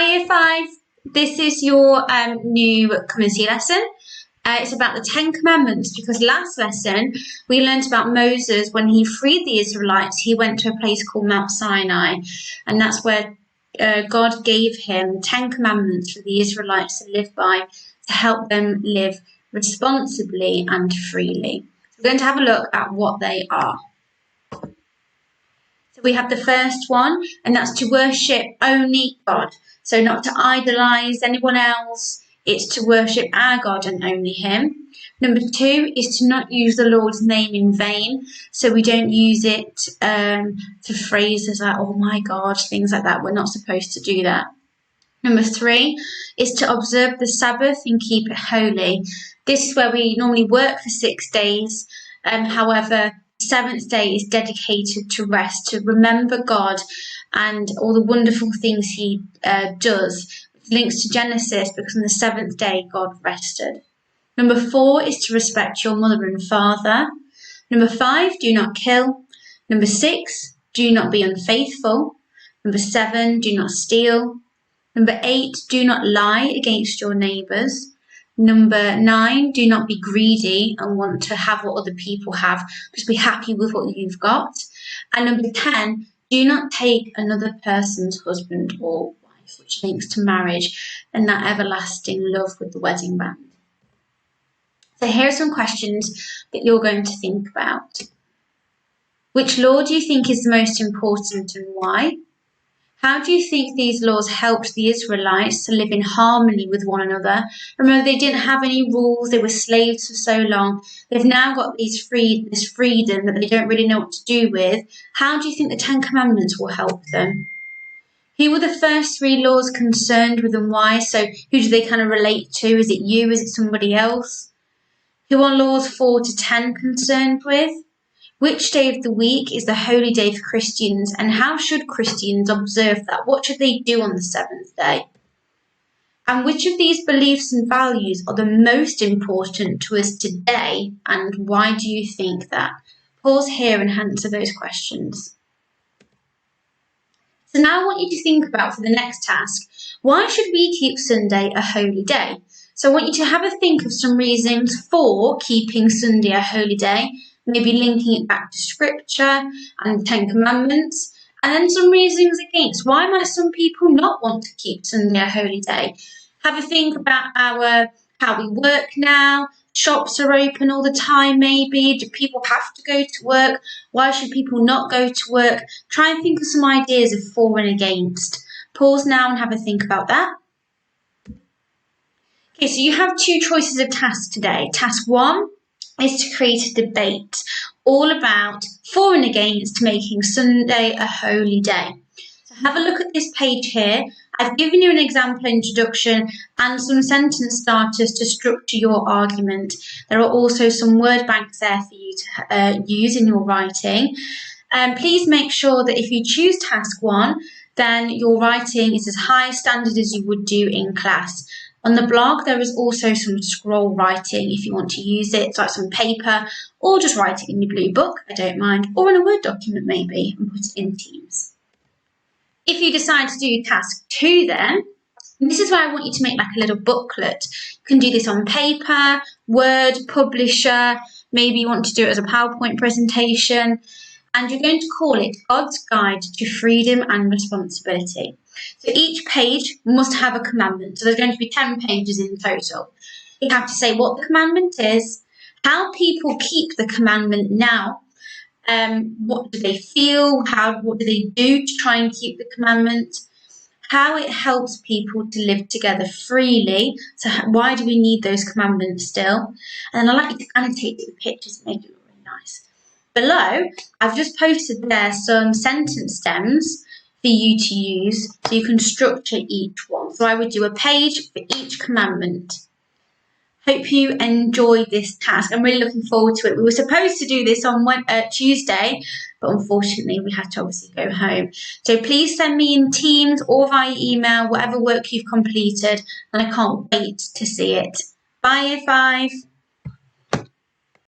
Hi Year 5, this is your new Come and See lesson. It's about the 10 Commandments, because last lesson we learned about Moses. When he freed the Israelites, he went to a place called Mount Sinai, and that's where God gave him 10 Commandments for the Israelites to live by, to help them live responsibly and freely. We're going to have a look at what they are. So we have the first one, and that's to worship only God. So not to idolize anyone else, it's to worship our God and only Him. Number 2 is to not use the Lord's name in vain. So we don't use it for phrases like, oh my God, things like that. We're not supposed to do that. Number 3 is to observe the Sabbath and keep it holy. This is where we normally work for 6 days. However, the 7th day is dedicated to rest, to remember God and all the wonderful things He does. It links to Genesis, because on the 7th day God rested. Number 4 is to respect your mother and father. Number 5, do not kill. Number 6, do not be unfaithful. Number 7, do not steal. Number 8, do not lie against your neighbours. Number 9, do not be greedy and want to have what other people have. Just be happy with what you've got. And number 10, do not take another person's husband or wife, which links to marriage and that everlasting love with the wedding band. So here are some questions that you're going to think about. Which law do you think is the most important and why? How do you think these laws helped the Israelites to live in harmony with one another? Remember, they didn't have any rules. They were slaves for so long. They've now got this freedom that they don't really know what to do with. How do you think the 10 Commandments will help them? Who were the first 3 laws concerned with and why? So who do they kind of relate to? Is it you? Is it somebody else? Who are laws 4 to 10 concerned with? Which day of the week is the holy day for Christians, and how should Christians observe that? What should they do on the 7th day? And which of these beliefs and values are the most important to us today, and why do you think that? Pause here and answer those questions. So now I want you to think about, for the next task, why should we keep Sunday a holy day? So I want you to have a think of some reasons for keeping Sunday a holy day, maybe linking it back to Scripture and the 10 Commandments, and then some reasons against. Why might some people not want to keep Sunday a holy day? Have a think about how we work now. Shops are open all the time, maybe. Do people have to go to work? Why should people not go to work? Try and think of some ideas of for and against. Pause now and have a think about that. Okay, so you have 2 choices of tasks today. Task 1 is to create a debate all about for and against making Sunday a holy day. So have a look at this page here. I've given you an example introduction and some sentence starters to structure your argument. There are also some word banks there for you to use in your writing. Please make sure that if you choose task 1, then your writing is as high standard as you would do in class. On the blog, there is also some scroll writing if you want to use it. It's like some paper, or just write it in your blue book, I don't mind, or in a Word document maybe, and put it in Teams. If you decide to do task 2 then, this is where I want you to make like a little booklet. You can do this on paper, Word, Publisher, maybe you want to do it as a PowerPoint presentation, and you're going to call it God's Guide to Freedom and Responsibility. So each page must have a commandment. So there's going to be 10 pages in total. You have to say what the commandment is, how people keep the commandment now, what do they feel, what do they do to try and keep the commandment, how it helps people to live together freely. So why do we need those commandments still? And then I'd like you to annotate the pictures and make it look really nice. Below, I've just posted there some sentence stems for you to use so you can structure each one. So I would do a page for each commandment. Hope you enjoyed this task. I'm really looking forward to it. We were supposed to do this on Tuesday, but unfortunately we had to obviously go home. So please send me in Teams or via email whatever work you've completed, and I can't wait to see it. Bye, Year 5.